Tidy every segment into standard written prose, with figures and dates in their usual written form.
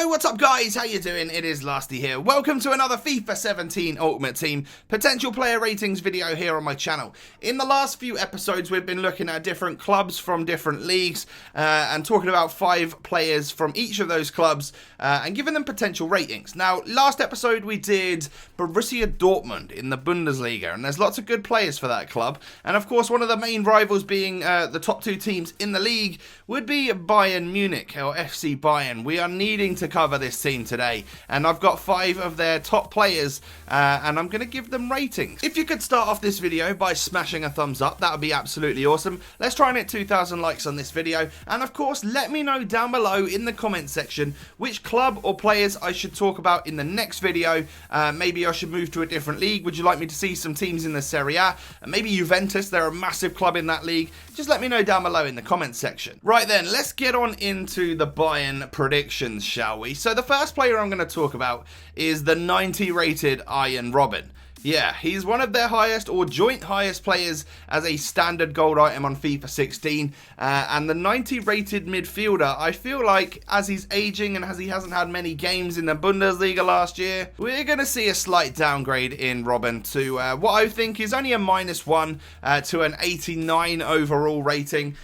Yo, what's up guys? How you doing? It is Lasty here. Welcome to another FIFA 17 Ultimate Team potential player ratings video here on my channel. In the last few episodes we've been looking at different clubs from different leagues and talking about 5 players from each of those clubs and giving them potential ratings. Now, last episode we did Borussia Dortmund in the Bundesliga, and there's lots of good players for that club, and of course one of the main rivals being the top 2 teams in the league would be Bayern Munich, or FC Bayern. We are needing to cover this team today, and I've got 5 of their top players and I'm going to give them ratings. If you could start off this video by smashing a thumbs up, that would be absolutely awesome. Let's try and hit 2,000 likes on this video, and of course let me know down below in the comment section which club or players I should talk about in the next video. Maybe I should move to a different league. Would you like me to see some teams in the Serie A? Maybe Juventus, they're a massive club in that league. Just let me know down below in the comment section. Right then, let's get on into the Bayern predictions, shall we? So the first player I'm going to talk about is the 90 rated Arjen Robben. Yeah, he's one of their highest or joint highest players as a standard gold item on FIFA 16, and the 90 rated midfielder, I feel like as he's aging and as he hasn't had many games in the Bundesliga last year, we're going to see a slight downgrade in Robben to what I think is only a -1 to an 89 overall rating.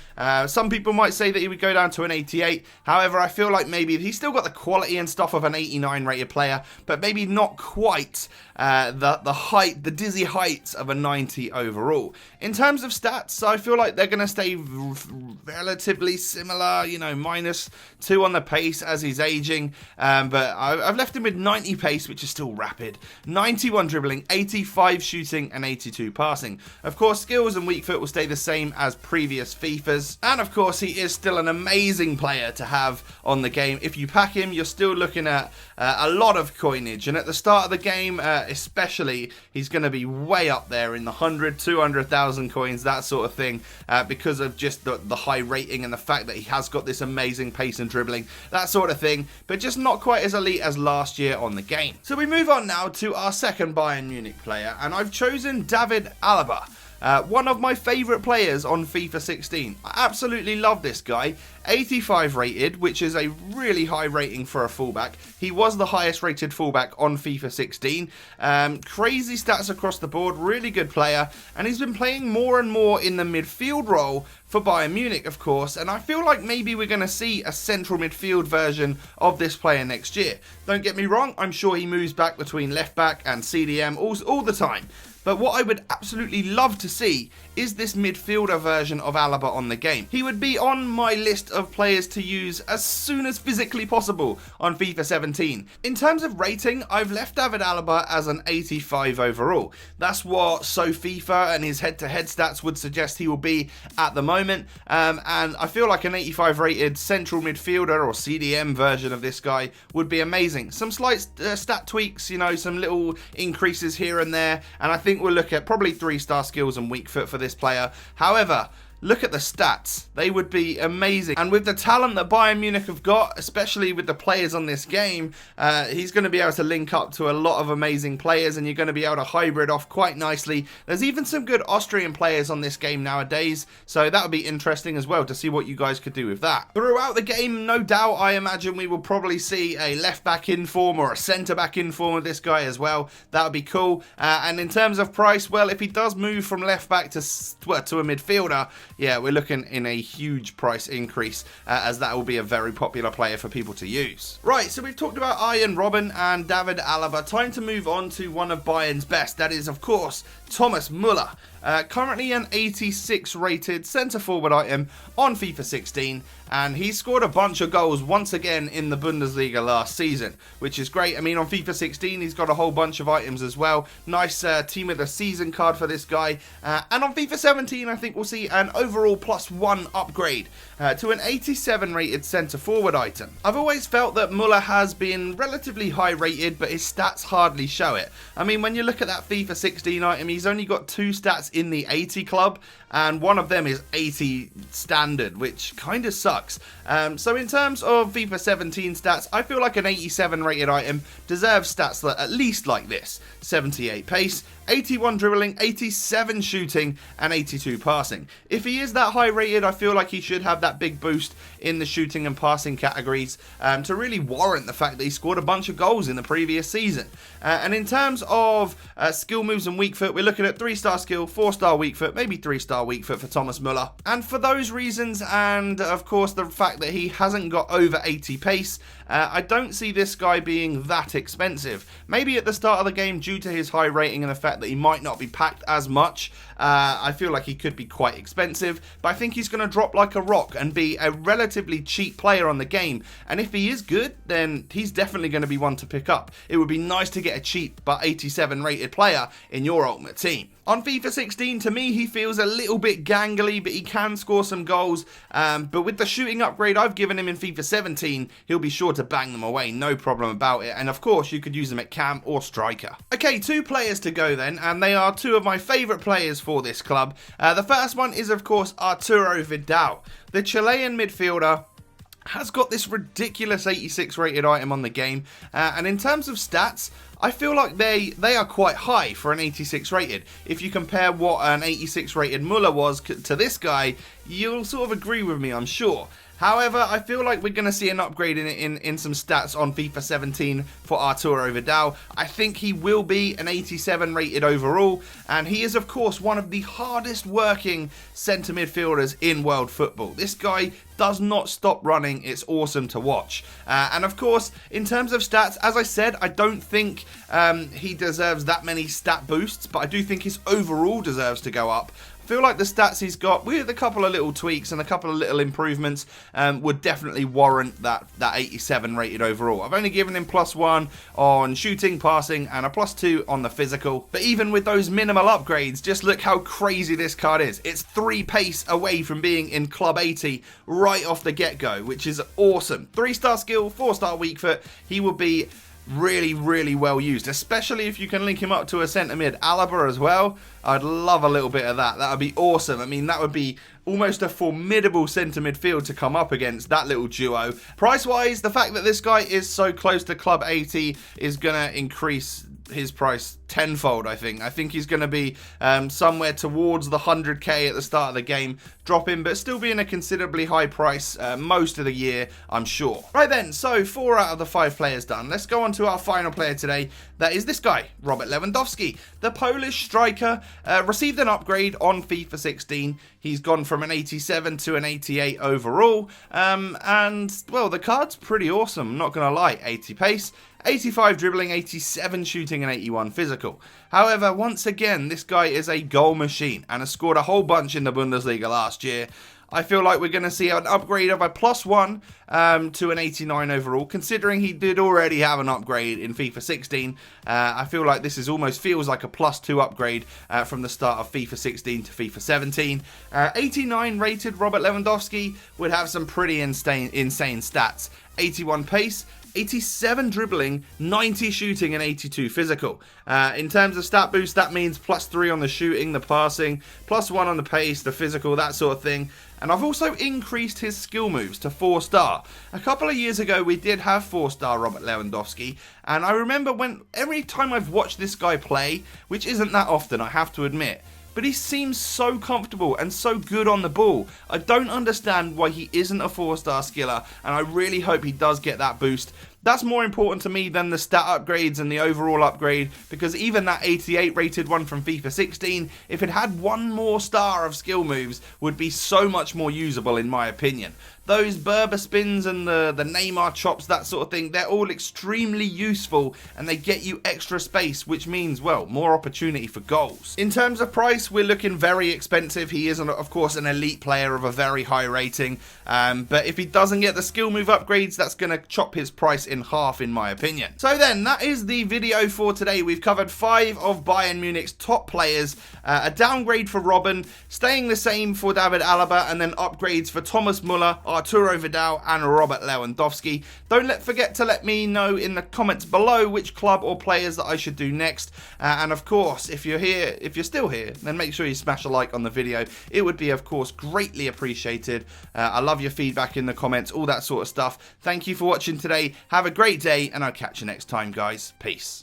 Some people might say that he would go down to an 88, however I feel like maybe he's still got the quality and stuff of an 89 rated player, but maybe not quite the dizzy heights of a 90 overall. In terms of stats, I feel like they're going to stay relatively similar, you know, -2 on the pace as he's aging, but I've left him with 90 pace, which is still rapid, 91 dribbling, 85 shooting and 82 passing. Of course, skills and weak foot will stay the same as previous FIFAs, and of course he is still an amazing player to have on the game. If you pack him, you're still looking at a lot of coinage, and at the start of the game especially, he's going to be way up there in the 100, 200,000 coins, that sort of thing, because of just the high rating and the fact that he has got this amazing pace and dribbling, that sort of thing, but just not quite as elite as last year on the game. So we move on now to our second Bayern Munich player, and I've chosen David Alaba. One of my favourite players on FIFA 16. I absolutely love this guy. 85 rated, which is a really high rating for a fullback. He was the highest rated fullback on FIFA 16. Crazy stats across the board, really good player, and he's been playing more and more in the midfield role for Bayern Munich, of course, and I feel like maybe we're going to see a central midfield version of this player next year. Don't get me wrong, I'm sure he moves back between left back and CDM all the time. But what I would absolutely love to see is this midfielder version of Alaba on the game. He would be on my list of players to use as soon as physically possible on FIFA 17. In terms of rating, I've left David Alaba as an 85 overall. That's what SoFIFA and his head-to-head stats would suggest he will be at the moment. And I feel like an 85 rated central midfielder or CDM version of this guy would be amazing. Some slight stat tweaks, you know, some little increases here and there, and I think we'll look at probably 3-star skills and weak foot for this player. However, look at the stats. They would be amazing. And with the talent that Bayern Munich have got, especially with the players on this game, he's going to be able to link up to a lot of amazing players, and you're going to be able to hybrid off quite nicely. There's even some good Austrian players on this game nowadays, so that would be interesting as well to see what you guys could do with that. Throughout the game, no doubt, I imagine we will probably see a left back in form or a centre back in form of this guy as well. That would be cool. And in terms of price, well, if he does move from left back to a midfielder, yeah, we're looking in a huge price increase, as that will be a very popular player for people to use. Right, so we've talked about Arjen Robben and David Alaba. Time to move on to one of Bayern's best. That is, of course, Thomas Muller. Currently an 86 rated centre forward item on FIFA 16, and he scored a bunch of goals once again in the Bundesliga last season, which is great. I mean, on FIFA 16 he's got a whole bunch of items as well. Nice team of the season card for this guy, and on FIFA 17 I think we'll see an overall +1 upgrade to an 87 rated centre forward item. I've always felt that Muller has been relatively high rated, but his stats hardly show it. I mean, when you look at that FIFA 16 item, he's only got 2 stats in the 80 club, and one of them is 80 standard, which kind of sucks. So in terms of FIFA 17 stats, I feel like an 87 rated item deserves stats that at least like this: 78 pace, 81 dribbling, 87 shooting, and 82 passing. If he is that high rated, I feel like he should have that big boost in the shooting and passing categories to really warrant the fact that he scored a bunch of goals in the previous season. And in terms of skill moves and weak foot, we're looking at 3-star skill, 4-star weak foot, maybe 3-star weak foot for Thomas Muller. And for those reasons, and of course the fact that he hasn't got over 80 pace, I don't see this guy being that expensive. Maybe at the start of the game, due to his high rating and the fact that he might not be packed as much, I feel like he could be quite expensive, but I think he's going to drop like a rock and be a relatively cheap player on the game. And if he is good, then he's definitely going to be one to pick up. It would be nice to get a cheap but 87 rated player in your ultimate team. On FIFA 16, to me, he feels a little bit gangly, but he can score some goals. But with the shooting upgrade I've given him in FIFA 17, he'll be sure to bang them away, no problem about it. And of course, you could use him at cam or striker. Okay, 2 players to go then, and they are 2 of my favourite players for this club. The first one is, of course, Arturo Vidal. The Chilean midfielder has got this ridiculous 86 rated item on the game, and in terms of stats, I feel like they are quite high for an 86 rated. If you compare what an 86 rated Muller was to this guy, you'll sort of agree with me, I'm sure. However, I feel like we're going to see an upgrade in some stats on FIFA 17 for Arturo Vidal. I think he will be an 87 rated overall, and he is of course one of the hardest working centre midfielders in world football. This guy does not stop running. It's awesome to watch. And of course, in terms of stats, as I said, I don't think he deserves that many stat boosts, but I do think his overall deserves to go up. I feel like the stats he's got, with a couple of little tweaks and a couple of little improvements, would definitely warrant that 87 rated overall. I've only given him +1 on shooting, passing, and a +2 on the physical. But even with those minimal upgrades, just look how crazy this card is. It's 3 pace away from being in Club 80 right off the get-go, which is awesome. 3-star skill, 4-star weak foot. He will be really well used, especially if you can link him up to a centre mid Alaba as well. I'd love a little bit of that. That would be awesome. I mean, that would be almost a formidable centre midfield to come up against, that little duo. Price wise, the fact that this guy is so close to Club 80 is going to increase his price tenfold. I think he's going to be somewhere towards the 100k at the start of the game, dropping but still being a considerably high price most of the year, I'm sure. Right then, so 4 out of the 5 players done. Let's go on to our final player today. That is this guy, Robert Lewandowski. The Polish striker received an upgrade on FIFA 16. He's gone from an 87 to an 88 overall, and well, the card's pretty awesome, I'm not gonna lie. 80 pace, 85 dribbling, 87 shooting, and 81 physical. However, once again, this guy is a goal machine and has scored a whole bunch in the Bundesliga last year. I feel like we're going to see an upgrade of a +1 to an 89 overall, considering he did already have an upgrade in FIFA 16. I feel like this is almost feels like a +2 upgrade from the start of FIFA 16 to FIFA 17. 89 rated Robert Lewandowski would have some pretty insane stats. 81 pace, 87 dribbling, 90 shooting, and 82 physical. In terms of stat boost, that means +3 on the shooting, the passing, +1 on the pace, the physical, that sort of thing. And I've also increased his skill moves to 4-star. A couple of years ago, we did have 4-star Robert Lewandowski, and I remember every time I've watched this guy play, which isn't that often, I have to admit, but he seems so comfortable and so good on the ball. I don't understand why he isn't a 4-star skiller, and I really hope he does get that boost. That's more important to me than the stat upgrades and the overall upgrade, because even that 88 rated one from FIFA 16, if it had 1 more star of skill moves, would be so much more usable in my opinion. Those Berber spins and the Neymar chops, that sort of thing, they're all extremely useful and they get you extra space, which means, well, more opportunity for goals. In terms of price, we're looking very expensive. He is, of course, an elite player of a very high rating, but if he doesn't get the skill move upgrades, that's going to chop his price in half, in my opinion. So then, that is the video for today. We've covered 5 of Bayern Munich's top players, a downgrade for Robben, staying the same for David Alaba, and then upgrades for Thomas Muller, Arturo Vidal, and Robert Lewandowski. Don't forget to let me know in the comments below which club or players that I should do next. And of course, if you're still here, then make sure you smash a like on the video. It would be, of course, greatly appreciated. I love your feedback in the comments, all that sort of stuff. Thank you for watching today. Have a great day, and I'll catch you next time, guys. Peace.